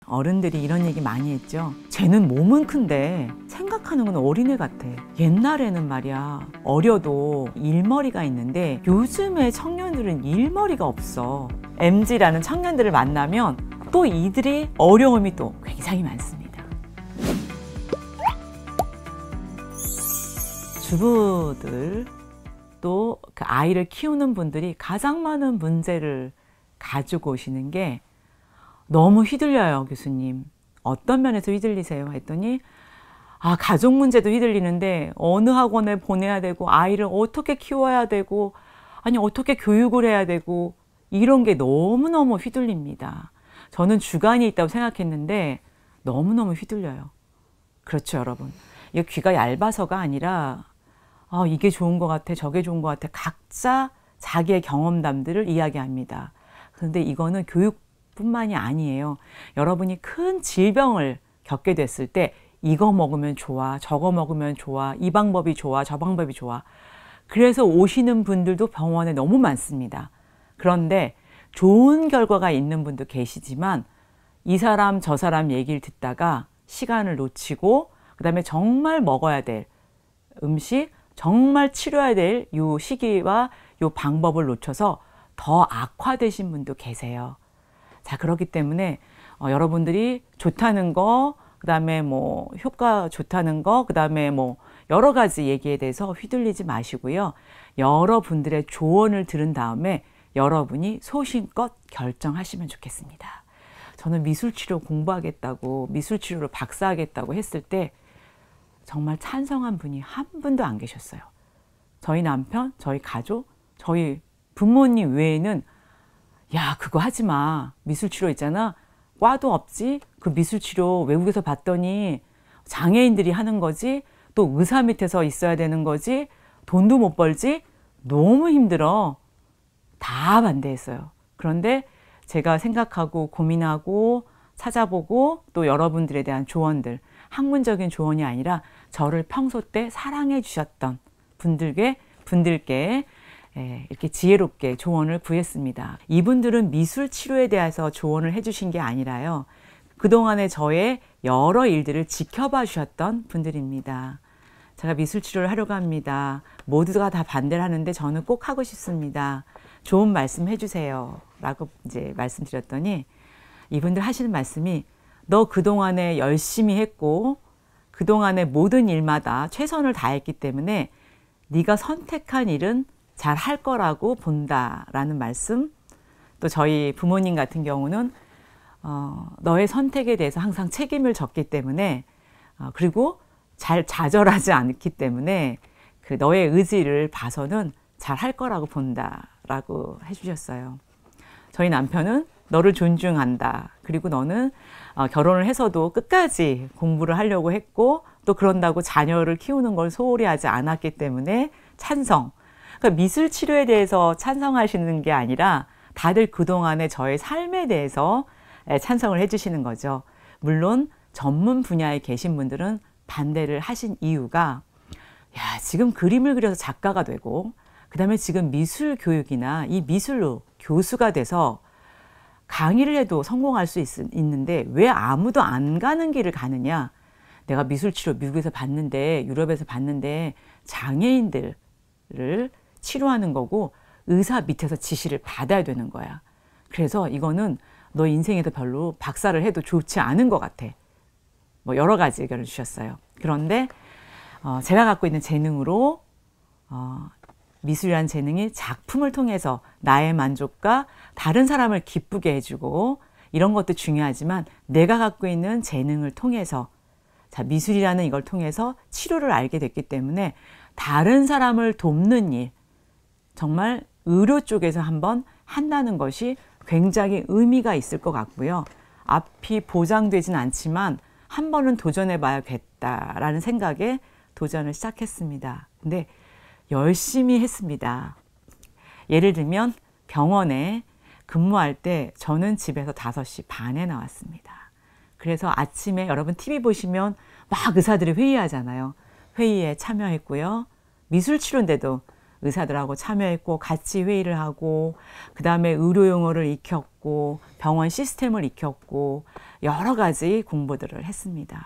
어른들이 이런 얘기 많이 했죠. 쟤는 몸은 큰데 생각하는 건 어린애 같아. 옛날에는 말이야, 어려도 일머리가 있는데 요즘에 청년들은 일머리가 없어. MZ라는 청년들을 만나면 또 이들이 어려움이 또 굉장히 많습니다. 주부들 또 그 아이를 키우는 분들이 가장 많은 문제를 가지고 오시는 게 너무 휘둘려요. 교수님, 어떤 면에서 휘둘리세요? 했더니 가족 문제도 휘둘리는데 어느 학원에 보내야 되고 아이를 어떻게 키워야 되고 아니 어떻게 교육을 해야 되고 이런 게 너무너무 휘둘립니다. 저는 주관이 있다고 생각했는데 너무너무 휘둘려요. 그렇죠, 여러분. 이게 귀가 얇아서가 아니라 이게 좋은 것 같아, 저게 좋은 것 같아. 각자 자기의 경험담들을 이야기합니다. 그런데 이거는 교육뿐만이 아니에요. 여러분이 큰 질병을 겪게 됐을 때 이거 먹으면 좋아, 저거 먹으면 좋아, 이 방법이 좋아, 저 방법이 좋아. 그래서 오시는 분들도 병원에 너무 많습니다. 그런데 좋은 결과가 있는 분도 계시지만 이 사람 저 사람 얘기를 듣다가 시간을 놓치고 그다음에 정말 먹어야 될 음식, 정말 치료해야 될 이 시기와 이 방법을 놓쳐서 더 악화되신 분도 계세요. 자, 그렇기 때문에 여러분들이 좋다는 거, 그 다음에 뭐 효과 좋다는 거, 그 다음에 뭐 여러 가지 얘기에 대해서 휘둘리지 마시고요. 여러분들의 조언을 들은 다음에 여러분이 소신껏 결정하시면 좋겠습니다. 저는 미술치료 공부하겠다고, 미술치료를 박사하겠다고 했을 때 정말 찬성한 분이 한 분도 안 계셨어요. 저희 남편, 저희 가족, 저희 부모님 외에는 야, 그거 하지 마. 미술치료 있잖아. 과도 없지. 그 미술치료 외국에서 봤더니 장애인들이 하는 거지. 또 의사 밑에서 있어야 되는 거지. 돈도 못 벌지. 너무 힘들어. 다 반대했어요. 그런데 제가 생각하고 고민하고 찾아보고 또 여러분들에 대한 조언들, 학문적인 조언이 아니라 저를 평소 때 사랑해 주셨던 분들께 이렇게 지혜롭게 조언을 구했습니다. 이분들은 미술 치료에 대해서 조언을 해주신 게 아니라요, 그동안의 저의 여러 일들을 지켜봐 주셨던 분들입니다. 제가 미술 치료를 하려고 합니다. 모두가 다 반대를 하는데 저는 꼭 하고 싶습니다. 좋은 말씀 해주세요. 라고 이제 말씀드렸더니 이분들 하시는 말씀이 너 그동안에 열심히 했고 그동안의 모든 일마다 최선을 다했기 때문에 네가 선택한 일은 잘 할 거라고 본다라는 말씀. 또 저희 부모님 같은 경우는 너의 선택에 대해서 항상 책임을 졌기 때문에 그리고 잘 좌절하지 않기 때문에 그 너의 의지를 봐서는 잘 할 거라고 본다라고 해주셨어요. 저희 남편은 너를 존중한다. 그리고 너는 결혼을 해서도 끝까지 공부를 하려고 했고 또 그런다고 자녀를 키우는 걸 소홀히 하지 않았기 때문에 찬성. 그러니까 미술 치료에 대해서 찬성하시는 게 아니라 다들 그동안의 저의 삶에 대해서 찬성을 해주시는 거죠. 물론 전문 분야에 계신 분들은 반대를 하신 이유가 야, 지금 그림을 그려서 작가가 되고 그 다음에 지금 미술 교육이나 이 미술로 교수가 돼서 강의를 해도 성공할 수 있는데 왜 아무도 안 가는 길을 가느냐. 내가 미술치료 미국에서 봤는데 유럽에서 봤는데 장애인들을 치료하는 거고 의사 밑에서 지시를 받아야 되는 거야. 그래서 이거는 너 인생에서 별로 박사를 해도 좋지 않은 것 같아. 뭐 여러 가지 의견을 주셨어요. 그런데 제가 갖고 있는 재능으로 미술이라는 재능이 작품을 통해서 나의 만족과 다른 사람을 기쁘게 해주고 이런 것도 중요하지만 내가 갖고 있는 재능을 통해서 미술이라는 이걸 통해서 치료를 알게 됐기 때문에 다른 사람을 돕는 일, 정말 의료 쪽에서 한번 한다는 것이 굉장히 의미가 있을 것 같고요. 앞이 보장되진 않지만 한 번은 도전해 봐야겠다라는 생각에 도전을 시작했습니다. 근데 열심히 했습니다. 예를 들면 병원에 근무할 때 저는 집에서 5시 반에 나왔습니다. 그래서 아침에 여러분 TV 보시면 막 의사들이 회의하잖아요. 회의에 참여했고요. 미술치료인데도 의사들하고 참여했고 같이 회의를 하고 그 다음에 의료 용어를 익혔고 병원 시스템을 익혔고 여러 가지 공부들을 했습니다.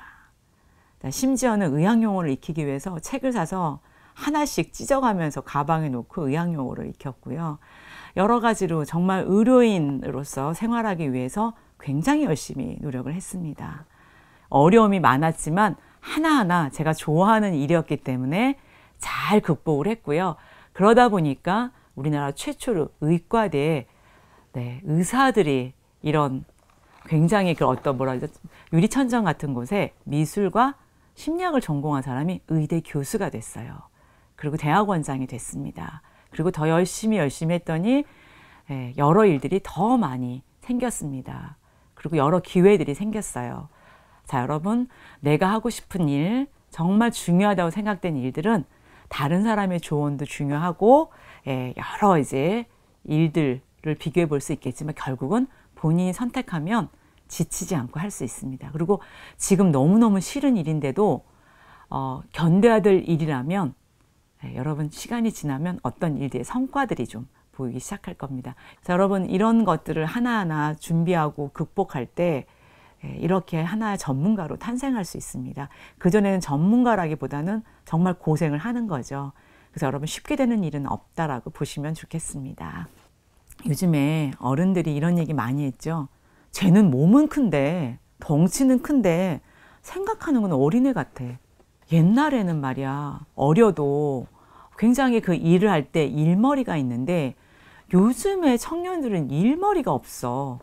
심지어는 의학 용어를 익히기 위해서 책을 사서 하나씩 찢어가면서 가방에 놓고 의학 용어를 익혔고요. 여러 가지로 정말 의료인으로서 생활하기 위해서 굉장히 열심히 노력을 했습니다. 어려움이 많았지만 하나하나 제가 좋아하는 일이었기 때문에 잘 극복을 했고요. 그러다 보니까 우리나라 최초로 의과대에 의사들이 이런 굉장히 그 어떤 뭐라 그러죠? 유리천장 같은 곳에 미술과 심리학을 전공한 사람이 의대 교수가 됐어요. 그리고 대학원장이 됐습니다. 그리고 더 열심히 했더니 여러 일들이 더 많이 생겼습니다. 그리고 여러 기회들이 생겼어요. 자, 여러분, 내가 하고 싶은 일, 정말 중요하다고 생각된 일들은 다른 사람의 조언도 중요하고 여러 이제 일들을 비교해 볼 수 있겠지만 결국은 본인이 선택하면 지치지 않고 할 수 있습니다. 그리고 지금 너무너무 싫은 일인데도 견뎌야 될 일이라면 여러분 시간이 지나면 어떤 일들의 성과들이 좀 보이기 시작할 겁니다. 그래서 여러분 이런 것들을 하나하나 준비하고 극복할 때 이렇게 하나의 전문가로 탄생할 수 있습니다. 그전에는 전문가라기보다는 정말 고생을 하는 거죠. 그래서 여러분 쉽게 되는 일은 없다라고 보시면 좋겠습니다. 요즘에 어른들이 이런 얘기 많이 했죠. 쟤는 몸은 큰데 덩치는 큰데 생각하는 건 어린애 같아. 옛날에는 말이야 어려도 굉장히 그 일을 할 때 일머리가 있는데 요즘에 청년들은 일머리가 없어.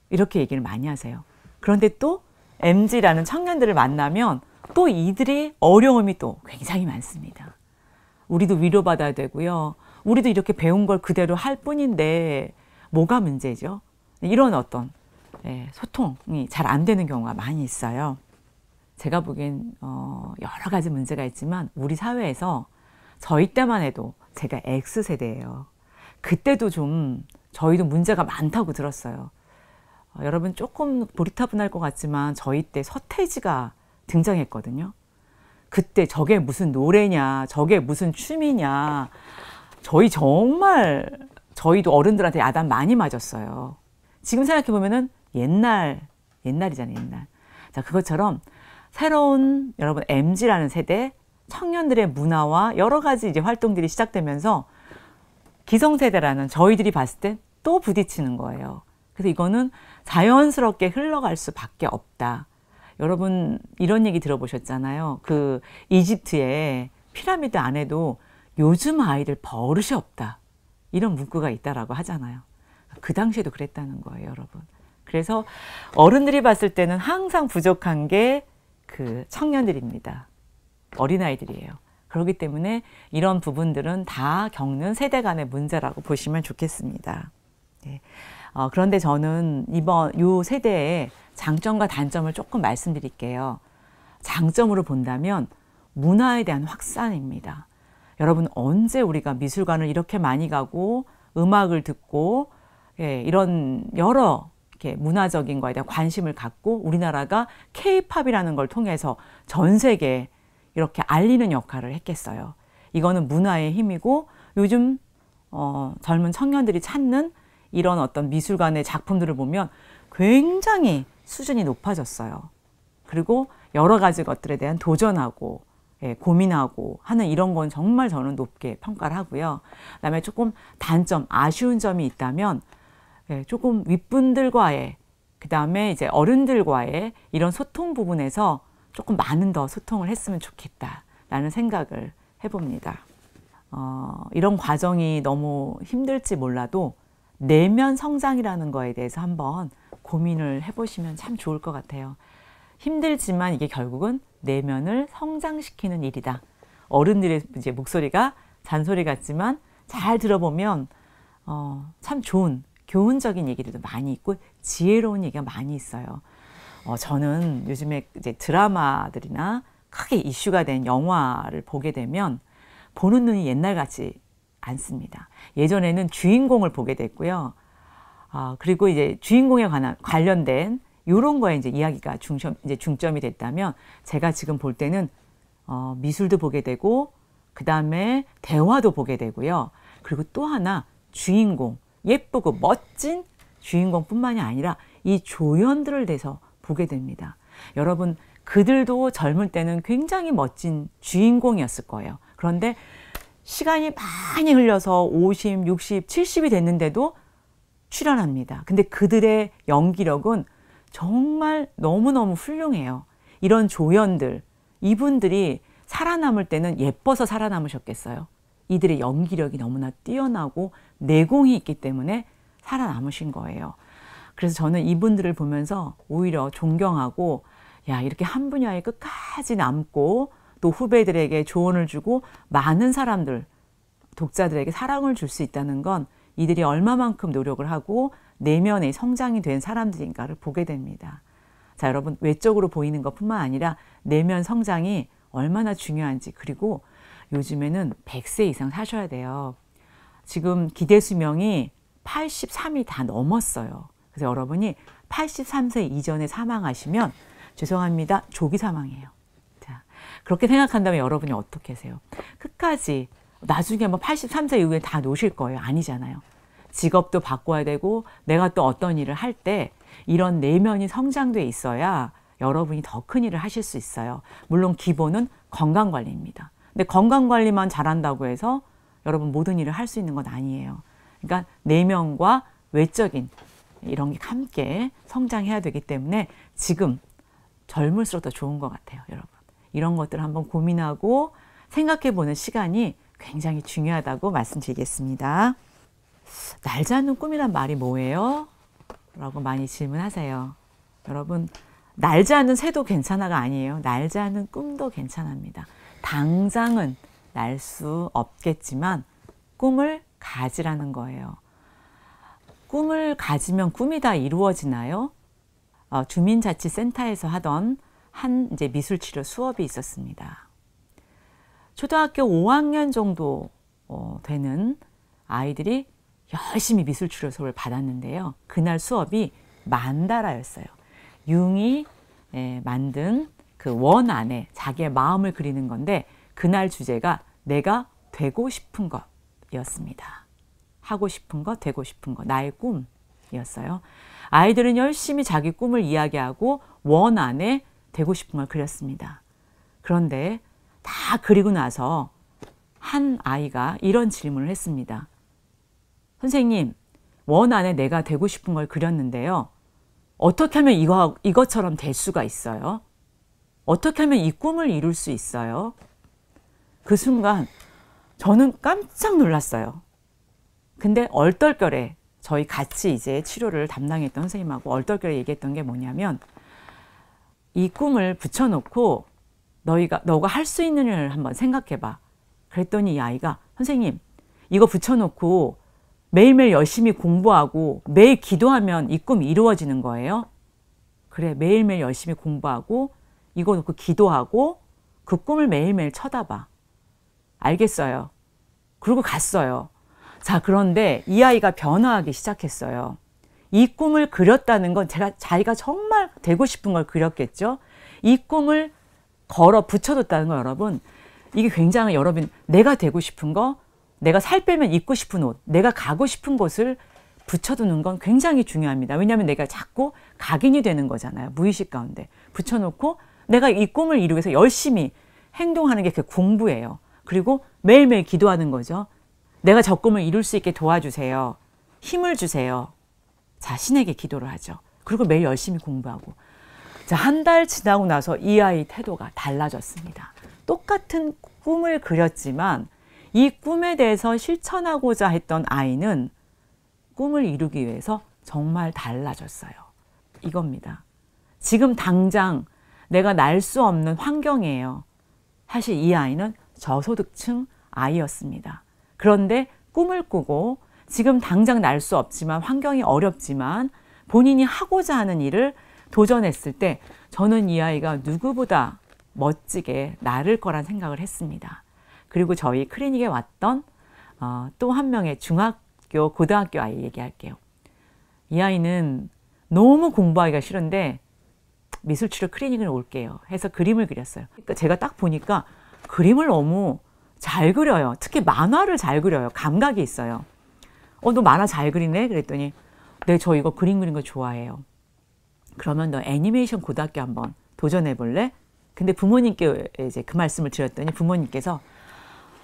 이렇게 얘기를 많이 하세요. 그런데 또 MZ라는 청년들을 만나면 또 이들의 어려움이 또 굉장히 많습니다. 우리도 위로받아야 되고요. 우리도 이렇게 배운 걸 그대로 할 뿐인데 뭐가 문제죠? 이런 어떤 소통이 잘 안 되는 경우가 많이 있어요. 제가 보기엔 여러 가지 문제가 있지만 우리 사회에서 저희 때만 해도 제가 X세대예요. 그때도 좀 저희도 문제가 많다고 들었어요. 여러분 조금 고리타분할 것 같지만 저희 때 서태지가 등장했거든요. 그때 저게 무슨 노래냐, 저게 무슨 춤이냐. 저희도 어른들한테 야단 많이 맞았어요. 지금 생각해보면은 옛날이잖아요, 옛날. 자, 그것처럼 새로운 여러분 MZ라는 세대 청년들의 문화와 여러 가지 이제 활동들이 시작되면서 기성세대라는 저희들이 봤을 때 또 부딪히는 거예요. 그래서 이거는 자연스럽게 흘러갈 수밖에 없다. 여러분 이런 얘기 들어보셨잖아요. 그 이집트의 피라미드 안에도 요즘 아이들 버릇이 없다. 이런 문구가 있다라고 하잖아요. 그 당시에도 그랬다는 거예요, 여러분. 그래서 어른들이 봤을 때는 항상 부족한 게 그 청년들입니다. 어린아이들이에요. 그렇기 때문에 이런 부분들은 다 겪는 세대 간의 문제라고 보시면 좋겠습니다. 네. 그런데 저는 요 세대의 장점과 단점을 조금 말씀드릴게요. 장점으로 본다면 문화에 대한 확산입니다. 여러분 언제 우리가 미술관을 이렇게 많이 가고 음악을 듣고 이런 여러 문화적인 거에 대한 관심을 갖고 우리나라가 K-팝이라는 걸 통해서 전 세계에 이렇게 알리는 역할을 했겠어요. 이거는 문화의 힘이고 요즘 젊은 청년들이 찾는 이런 어떤 미술관의 작품들을 보면 굉장히 수준이 높아졌어요. 그리고 여러 가지 것들에 대한 도전하고 고민하고 하는 이런 건 정말 저는 높게 평가를 하고요. 그다음에 조금 단점, 아쉬운 점이 있다면 조금 윗분들과의 그다음에 이제 어른들과의 이런 소통 부분에서 조금 많은 더 소통을 했으면 좋겠다라는 생각을 해봅니다. 이런 과정이 너무 힘들지 몰라도 내면 성장이라는 거에 대해서 한번 고민을 해보시면 참 좋을 것 같아요. 힘들지만 이게 결국은 내면을 성장시키는 일이다. 어른들의 이제 목소리가 잔소리 같지만 잘 들어보면 참 좋은 교훈적인 얘기들도 많이 있고 지혜로운 얘기가 많이 있어요. 저는 요즘에 이제 드라마들이나 크게 이슈가 된 영화를 보게 되면 보는 눈이 옛날같이 않습니다. 예전에는 주인공을 보게 됐고요. 그리고 이제 주인공에 관련된 이런 거에 이제 이야기가 중점이 됐다면 제가 지금 볼 때는 미술도 보게 되고 그 다음에 대화도 보게 되고요. 그리고 또 하나 주인공, 예쁘고 멋진 주인공뿐만이 아니라 이 조연들을 대해서 보게 됩니다. 여러분, 그들도 젊을 때는 굉장히 멋진 주인공이었을 거예요. 그런데 시간이 많이 흘려서 50, 60, 70이 됐는데도 출연합니다. 근데 그들의 연기력은 정말 너무너무 훌륭해요. 이런 조연들, 이분들이 살아남을 때는 예뻐서 살아남으셨겠어요? 이들의 연기력이 너무나 뛰어나고 내공이 있기 때문에 살아남으신 거예요. 그래서 저는 이분들을 보면서 오히려 존경하고, 야, 이렇게 한 분야에 끝까지 남고 또 후배들에게 조언을 주고 많은 사람들, 독자들에게 사랑을 줄 수 있다는 건 이들이 얼마만큼 노력을 하고 내면의 성장이 된 사람들인가를 보게 됩니다. 자, 여러분, 외적으로 보이는 것뿐만 아니라 내면 성장이 얼마나 중요한지, 그리고 요즘에는 100세 이상 사셔야 돼요. 지금 기대 수명이 83이 다 넘었어요. 그래서 여러분이 83세 이전에 사망하시면 죄송합니다, 조기 사망이에요. 자, 그렇게 생각한다면 여러분이 어떻게 하세요? 끝까지 나중에 뭐 83세 이후에 다 노실 거예요? 아니잖아요. 직업도 바꿔야 되고 내가 또 어떤 일을 할 때 이런 내면이 성장돼 있어야 여러분이 더 큰 일을 하실 수 있어요. 물론 기본은 건강관리입니다. 근데 건강관리만 잘한다고 해서 여러분 모든 일을 할 수 있는 건 아니에요. 그러니까 내면과 외적인 이런 게 함께 성장해야 되기 때문에 지금 젊을수록 더 좋은 것 같아요, 여러분. 이런 것들을 한번 고민하고 생각해보는 시간이 굉장히 중요하다고 말씀드리겠습니다. 날 잡는 꿈이란 말이 뭐예요? 라고 많이 질문하세요. 여러분, 날 잡는 새도 괜찮아가 아니에요. 날 잡는 꿈도 괜찮습니다. 당장은 날 수 없겠지만 꿈을 가지라는 거예요. 꿈을 가지면 꿈이 다 이루어지나요? 주민자치센터에서 하던 한 이제 미술치료 수업이 있었습니다. 초등학교 5학년 정도 되는 아이들이 열심히 미술치료 수업을 받았는데요. 그날 수업이 만다라였어요. 융이 만든 그 원 안에 자기의 마음을 그리는 건데 그날 주제가 내가 되고 싶은 것이었습니다. 하고 싶은 것, 되고 싶은 것, 나의 꿈이었어요. 아이들은 열심히 자기 꿈을 이야기하고 원 안에 되고 싶은 걸 그렸습니다. 그런데 다 그리고 나서 한 아이가 이런 질문을 했습니다. 선생님, 원 안에 내가 되고 싶은 걸 그렸는데요. 어떻게 하면 이것처럼 될 수가 있어요? 어떻게 하면 이 꿈을 이룰 수 있어요? 그 순간 저는 깜짝 놀랐어요. 근데 얼떨결에 저희 같이 이제 치료를 담당했던 선생님하고 얼떨결에 얘기했던 게 뭐냐면 이 꿈을 붙여놓고 너가 할 수 있는 일을 한번 생각해봐. 그랬더니 이 아이가 선생님 이거 붙여놓고 매일매일 열심히 공부하고 매일 기도하면 이 꿈이 이루어지는 거예요? 그래, 매일매일 열심히 공부하고 이거 놓고 기도하고 그 꿈을 매일매일 쳐다봐. 알겠어요. 그러고 갔어요. 자, 그런데 이 아이가 변화하기 시작했어요. 이 꿈을 그렸다는 건 자기가 정말 되고 싶은 걸 그렸겠죠. 이 꿈을 걸어 붙여뒀다는 거 여러분, 이게 굉장히 여러분 내가 되고 싶은 거, 내가 살 빼면 입고 싶은 옷, 내가 가고 싶은 곳을 붙여두는 건 굉장히 중요합니다. 왜냐하면 내가 자꾸 각인이 되는 거잖아요. 무의식 가운데 붙여놓고 내가 이 꿈을 이루기 위해서 열심히 행동하는 게 그 공부예요. 그리고 매일매일 기도하는 거죠. 내가 저 꿈을 이룰 수 있게 도와주세요. 힘을 주세요. 자신에게 기도를 하죠. 그리고 매일 열심히 공부하고. 자, 한 달 지나고 나서 이 아이 태도가 달라졌습니다. 똑같은 꿈을 그렸지만 이 꿈에 대해서 실천하고자 했던 아이는 꿈을 이루기 위해서 정말 달라졌어요. 이겁니다. 지금 당장 내가 날 수 없는 환경이에요. 사실 이 아이는 저소득층 아이였습니다. 그런데 꿈을 꾸고 지금 당장 날 수 없지만 환경이 어렵지만 본인이 하고자 하는 일을 도전했을 때 저는 이 아이가 누구보다 멋지게 나를 거란 생각을 했습니다. 그리고 저희 클리닉에 왔던 또 한 명의 중학교, 고등학교 아이 얘기할게요. 이 아이는 너무 공부하기가 싫은데 미술치료 클리닉을 올게요 해서 그림을 그렸어요. 그러니까 제가 딱 보니까 그림을 너무 잘 그려요. 특히 만화를 잘 그려요. 감각이 있어요. 너 만화 잘 그리네? 그랬더니 네, 저 이거 그림 그리는 거 좋아해요. 그러면 너 애니메이션 고등학교 한번 도전해 볼래? 근데 부모님께 이제 그 말씀을 드렸더니 부모님께서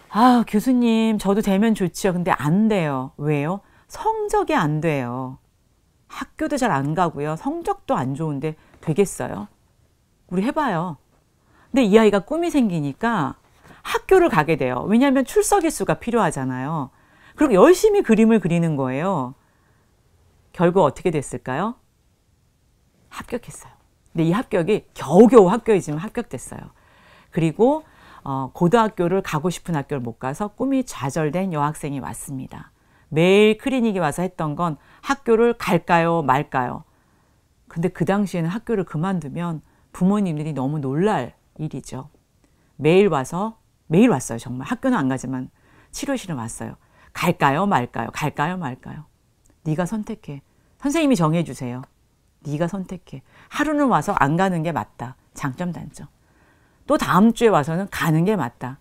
아, 교수님, 저도 되면 좋지요. 근데 안 돼요. 왜요? 성적이 안 돼요. 학교도 잘 안 가고요. 성적도 안 좋은데 되겠어요? 우리 해봐요. 근데 이 아이가 꿈이 생기니까 학교를 가게 돼요. 왜냐하면 출석 일수가 필요하잖아요. 그리고 열심히 그림을 그리는 거예요. 결국 어떻게 됐을까요? 합격했어요. 근데 이 합격이 겨우겨우 합격이지만 합격됐어요. 그리고 고등학교를 가고 싶은 학교를 못 가서 꿈이 좌절된 여학생이 왔습니다. 매일 클리닉에 와서 했던 건 학교를 갈까요 말까요. 근데 그 당시에는 학교를 그만두면 부모님들이 너무 놀랄 일이죠. 매일 왔어요. 정말 학교는 안 가지만 치료실은 왔어요. 갈까요 말까요. 갈까요 말까요. 네가 선택해. 선생님이 정해주세요. 네가 선택해. 하루는 와서 안 가는 게 맞다. 장점 단점. 또 다음 주에 와서는 가는 게 맞다.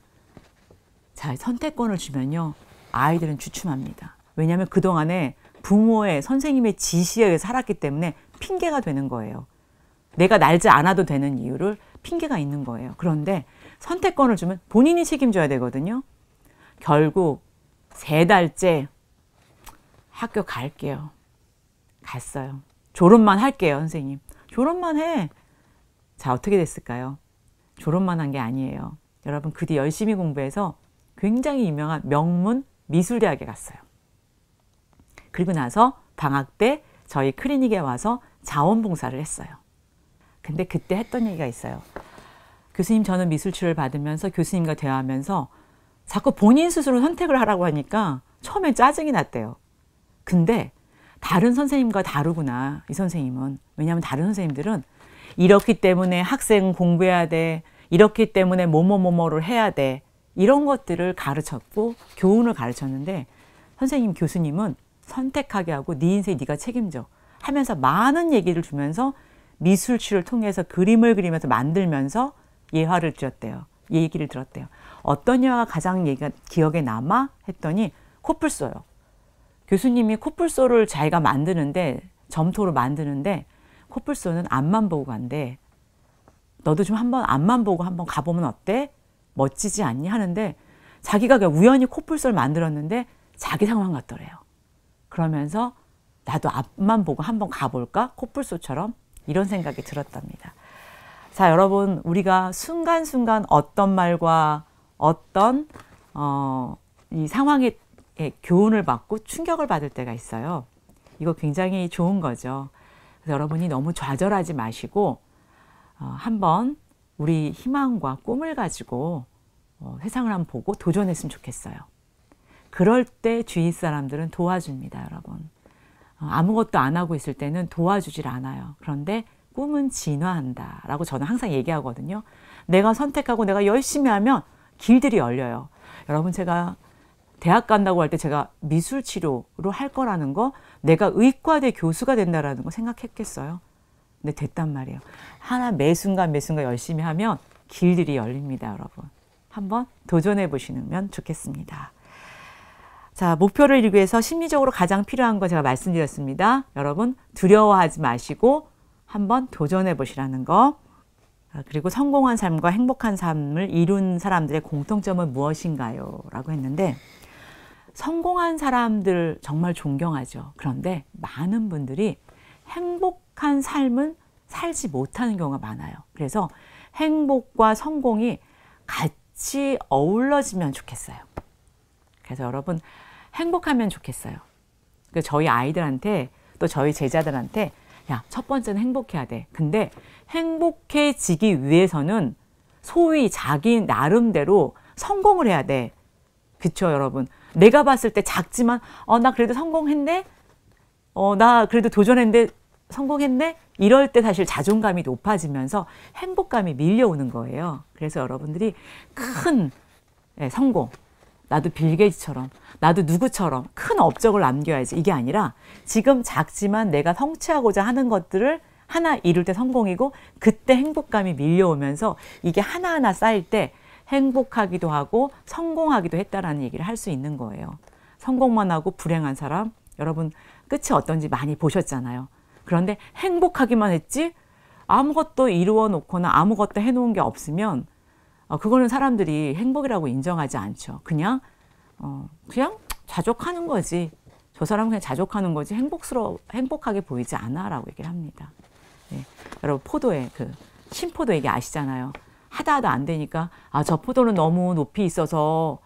자, 선택권을 주면요. 아이들은 주춤합니다. 왜냐하면 그동안에 부모의 선생님의 지시에 의해 살았기 때문에 핑계가 되는 거예요. 내가 날지 않아도 되는 이유를 핑계가 있는 거예요. 그런데 선택권을 주면 본인이 책임져야 되거든요. 결국 3달째 학교 갈게요. 갔어요. 졸업만 할게요, 선생님. 졸업만 해. 자, 어떻게 됐을까요? 졸업만 한 게 아니에요. 여러분, 그 뒤 열심히 공부해서 굉장히 유명한 명문 미술대학에 갔어요. 그리고 나서 방학 때 저희 클리닉에 와서 자원봉사를 했어요. 근데 그때 했던 얘기가 있어요. 교수님, 저는 미술치료를 받으면서 교수님과 대화하면서 자꾸 본인 스스로 선택을 하라고 하니까 처음에 짜증이 났대요. 근데 다른 선생님과 다르구나, 이 선생님은. 왜냐하면 다른 선생님들은 이렇기 때문에 학생은 공부해야 돼. 이렇기 때문에 뭐뭐뭐뭐를 해야 돼. 이런 것들을 가르쳤고 교훈을 가르쳤는데 선생님, 교수님은 선택하게 하고 네 인생 네가 책임져 하면서 많은 얘기를 주면서 미술치료를 통해서 그림을 그리면서 만들면서 예화를 드렸대요. 얘기를 들었대요. 어떤 예화가 가장 얘기가 기억에 남아? 했더니 코뿔소요. 교수님이 코뿔소를 자기가 만드는데, 점토로 만드는데 코뿔소는 앞만 보고 간대. 너도 좀 한번 앞만 보고 한번 가보면 어때? 멋지지 않니? 하는데 자기가 우연히 코뿔소를 만들었는데 자기 상황 같더래요. 그러면서 나도 앞만 보고 한번 가볼까? 코뿔소처럼. 이런 생각이 들었답니다. 자, 여러분, 우리가 순간순간 어떤 말과 어떤 이 상황에 교훈을 받고 충격을 받을 때가 있어요. 이거 굉장히 좋은 거죠. 그래서 여러분이 너무 좌절하지 마시고 한번 우리 희망과 꿈을 가지고 세상을 한번 보고 도전했으면 좋겠어요. 그럴 때 주위 사람들은 도와줍니다, 여러분. 아무것도 안 하고 있을 때는 도와주질 않아요. 그런데 꿈은 진화한다 라고 저는 항상 얘기하거든요. 내가 선택하고 내가 열심히 하면 길들이 열려요. 여러분, 제가 대학 간다고 할 때 제가 미술치료로 할 거라는 거, 내가 의과대 교수가 된다라는 거 생각했겠어요? 근데 됐단 말이에요. 하나 매 순간 열심히 하면 길들이 열립니다, 여러분. 한번 도전해 보시면 좋겠습니다. 자, 목표를 이루기 위해서 심리적으로 가장 필요한 거 제가 말씀드렸습니다. 여러분, 두려워하지 마시고 한번 도전해 보시라는 거. 그리고 성공한 삶과 행복한 삶을 이룬 사람들의 공통점은 무엇인가요? 라고 했는데, 성공한 사람들 정말 존경하죠. 그런데 많은 분들이 행복한 삶은 살지 못하는 경우가 많아요. 그래서 행복과 성공이 같이 어우러지면 좋겠어요. 그래서 여러분, 행복하면 좋겠어요. 저희 아이들한테 또 저희 제자들한테 야, 첫 번째는 행복해야 돼. 근데 행복해지기 위해서는 소위 자기 나름대로 성공을 해야 돼. 그쵸, 여러분? 내가 봤을 때 작지만 나 그래도 성공했네? 나 그래도 도전했는데 성공했네? 이럴 때 사실 자존감이 높아지면서 행복감이 밀려오는 거예요. 그래서 여러분들이 큰 성공, 나도 빌 게이츠처럼, 나도 누구처럼 큰 업적을 남겨야지, 이게 아니라 지금 작지만 내가 성취하고자 하는 것들을 하나 이룰 때 성공이고, 그때 행복감이 밀려오면서 이게 하나하나 쌓일 때 행복하기도 하고 성공하기도 했다라는 얘기를 할 수 있는 거예요. 성공만 하고 불행한 사람, 여러분 끝이 어떤지 많이 보셨잖아요. 그런데 행복하기만 했지 아무것도 이루어 놓거나 아무것도 해놓은 게 없으면 그거는 사람들이 행복이라고 인정하지 않죠. 그냥 자족하는 거지. 저 사람은 그냥 자족하는 거지 행복하게 보이지 않아 라고 얘기를 합니다. 네. 여러분 포도의 신포도 얘기 아시잖아요. 하다 안 되니까 저 포도는 너무 높이 있어서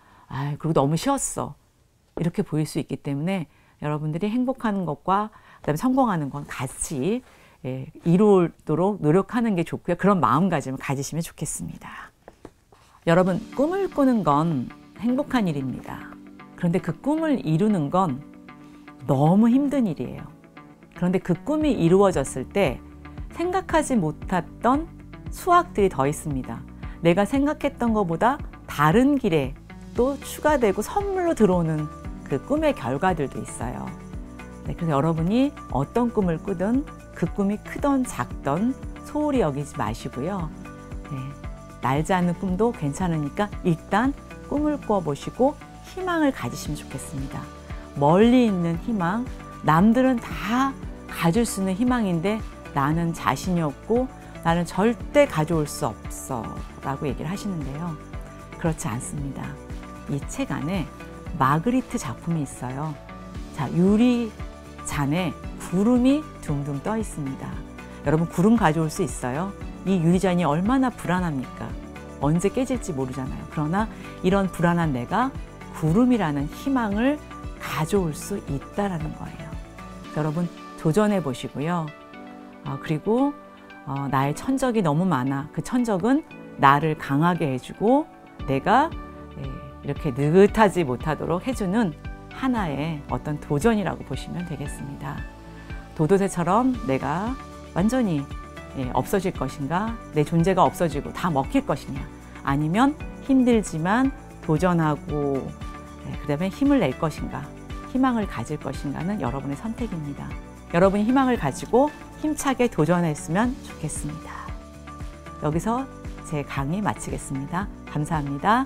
그리고 너무 쉬웠어. 이렇게 보일 수 있기 때문에 여러분들이 행복하는 것과 그다음에 성공하는 건 같이 이루도록 노력하는 게 좋고요. 그런 마음가짐을 가지시면 좋겠습니다. 여러분 꿈을 꾸는 건 행복한 일입니다. 그런데 그 꿈을 이루는 건 너무 힘든 일이에요. 그런데 그 꿈이 이루어졌을 때 생각하지 못했던 수확들이 더 있습니다. 내가 생각했던 것보다 다른 길에 또 추가되고 선물로 들어오는 그 꿈의 결과들도 있어요. 네, 그래서 여러분이 어떤 꿈을 꾸든 그 꿈이 크던 작던 소홀히 여기지 마시고요. 네, 날지 않는 꿈도 괜찮으니까 일단 꿈을 꿔보시고 희망을 가지시면 좋겠습니다. 멀리 있는 희망, 남들은 다 가질 수 있는 희망인데 나는 자신이 없고 나는 절대 가져올 수 없어 라고 얘기를 하시는데요. 그렇지 않습니다. 이 책 안에 마그리트 작품이 있어요. 자, 유리잔에 구름이 둥둥 떠 있습니다. 여러분 구름 가져올 수 있어요? 이 유리잔이 얼마나 불안합니까? 언제 깨질지 모르잖아요. 그러나 이런 불안한 내가 구름이라는 희망을 가져올 수 있다라는 거예요. 여러분 도전해 보시고요. 그리고 나의 천적이 너무 많아. 그 천적은 나를 강하게 해주고 내가 이렇게 느긋하지 못하도록 해주는 하나의 어떤 도전이라고 보시면 되겠습니다. 도도새처럼 내가 완전히 없어질 것인가? 내 존재가 없어지고 다 먹힐 것이냐? 아니면 힘들지만 도전하고 그다음에 힘을 낼 것인가? 희망을 가질 것인가는 여러분의 선택입니다. 여러분이 희망을 가지고 힘차게 도전했으면 좋겠습니다. 여기서 제 강의 마치겠습니다. 감사합니다.